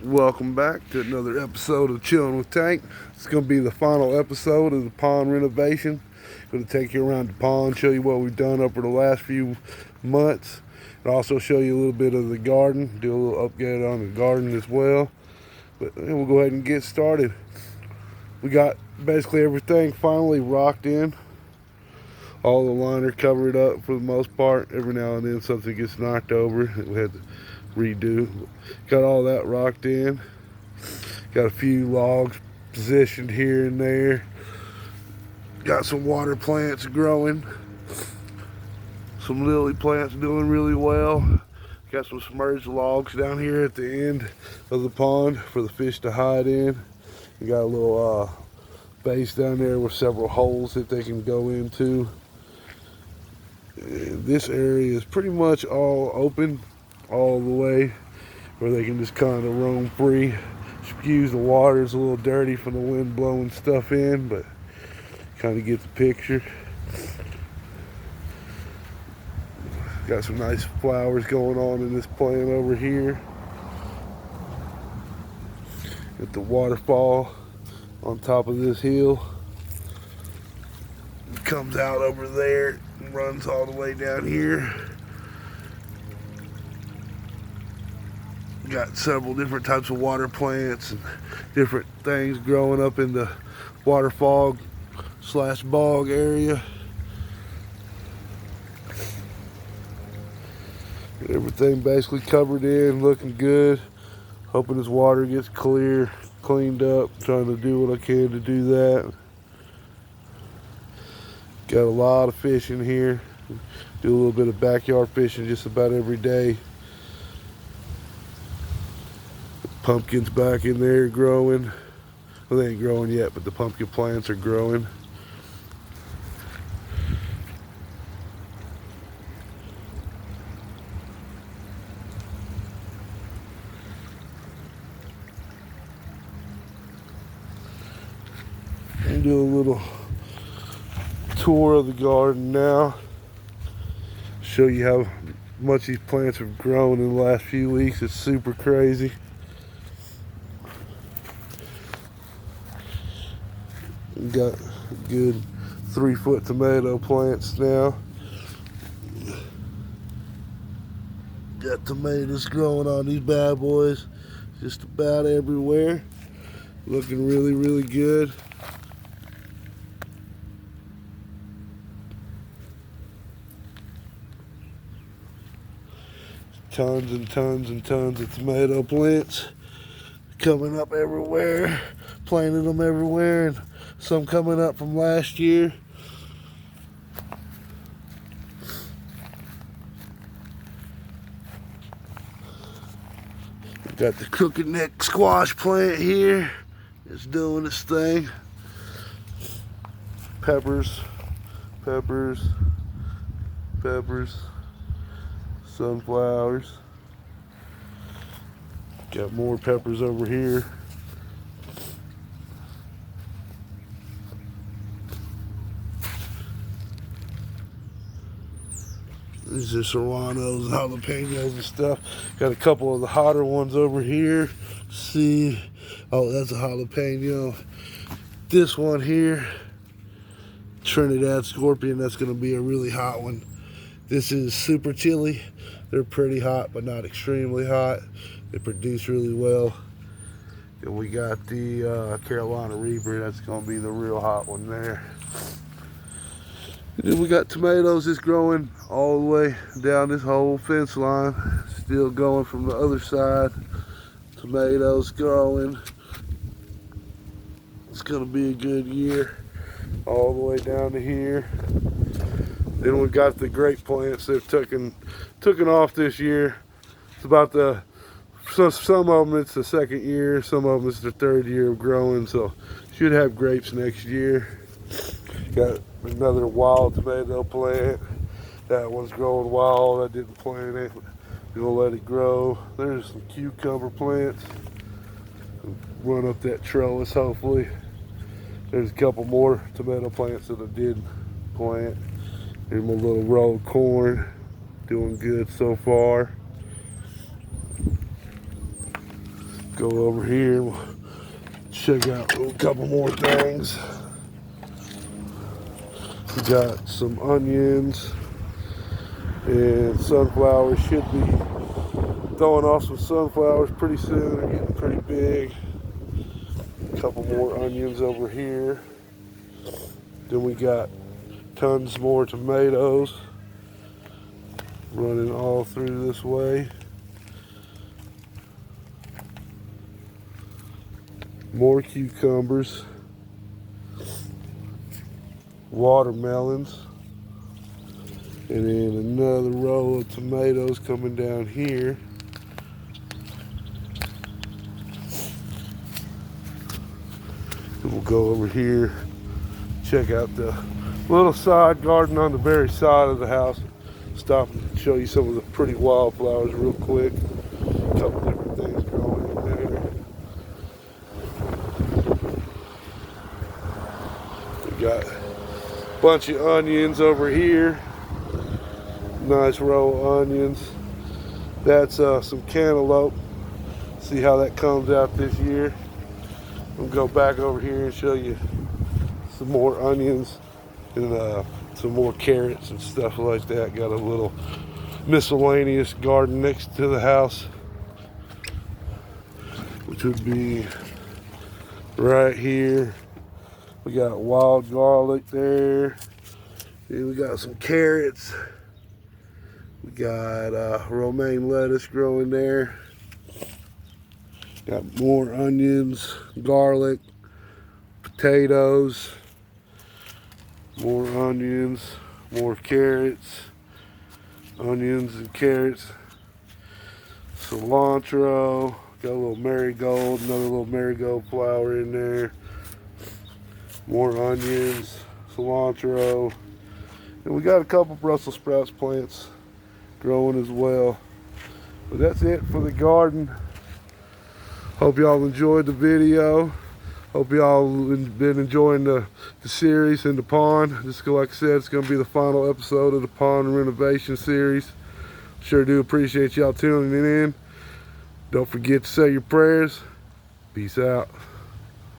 Welcome back to another episode of Chilling with Tank. It's going to be the final episode of the pond renovation. Going to take you around the pond, show you what we've done over the last few months, and also show you a little bit of the garden, do a little update on the garden as well. But we'll go ahead and get started. We got basically everything finally rocked in. All the liner covered up for the most part. Every now and then something gets knocked over. We had to redo. Got all that rocked in. Got a few logs positioned here and there. Got some water plants growing. Some lily plants doing really well. Got some submerged logs down here at the end of the pond for the fish to hide in. We got a little base down there with several holes that they can go into. This area is pretty much all open all the way, where they can just kind of roam free. Excuse the water, is a little dirty from the wind blowing stuff in, but kind of get the picture. Got some nice flowers going on in this plant over here. Got the waterfall on top of this hill. It comes out over there and runs all the way down here. Got several different types of water plants and different things growing up in the waterfall / bog area. Got everything basically covered in, looking good. Hoping this water gets clear, cleaned up. Trying to do what I can to do that. Got a lot of fish in here. Do a little bit of backyard fishing just about every day. Pumpkins back in there growing. Well, they ain't growing yet, but the pumpkin plants are growing. And do a little tour of the garden now. Show you how much these plants have grown in the last few weeks. It's super crazy. Got good 3-foot tomato plants now. Got tomatoes growing on these bad boys just about everywhere. Looking really, really good. Tons and tons and tons of tomato plants coming up everywhere. Planted them everywhere, and some coming up from last year. Got the crooked neck squash plant here. It's doing its thing. Peppers, peppers, peppers, sunflowers. Got more peppers over here. These are serranos, jalapenos and stuff. Got a couple of the hotter ones over here. See, oh, that's a jalapeno. This one here, Trinidad Scorpion, that's gonna be a really hot one. This is super chili. They're pretty hot, but not extremely hot. They produce really well. And we got the Carolina Reaper. That's gonna be the real hot one there. And then we got tomatoes just growing all the way down this whole fence line. Still going from the other side. Tomatoes growing. It's gonna be a good year. All the way down to here. Then we got the grape plants. They've taken off this year. It's about some of them it's the second year, some of them it's the third year of growing. So should have grapes next year. Got another wild tomato plant. That one's growing wild. I didn't plant it. Gonna let it grow. There's some cucumber plants. Run up that trellis hopefully. There's a couple more tomato plants that I did plant. Here's my little rolled corn. Doing good so far. Go over here. We'll check out a couple more things. We got some onions and sunflowers. Should be throwing off some sunflowers pretty soon. They're getting pretty big. A couple more onions over here. Then we got tons more tomatoes running all through this way. More cucumbers, watermelons, and then another row of tomatoes coming down here. And we'll go over here, check out the little side garden on the very side of the house. Stop and show you some of the pretty wildflowers real quick. A couple different things growing in there. We got a bunch of onions over here. Nice row of onions. That's some cantaloupe. See how that comes out this year. We'll go back over here and show you some more onions and some more carrots and stuff like that. Got a little miscellaneous garden next to the house, which would be right here. We got wild garlic there. And we got some carrots. We got romaine lettuce growing there. Got more onions, garlic, potatoes, more onions, more carrots, onions and carrots, cilantro, got a little marigold, another little marigold flower in there, more onions, cilantro, and we got a couple Brussels sprouts plants growing as well. But that's it for the garden. Hope y'all enjoyed the video. Hope y'all been enjoying the series in the pond. Just like I said, it's going to be the final episode of the pond renovation series. Sure do appreciate y'all tuning in. Don't forget to say your prayers. Peace out.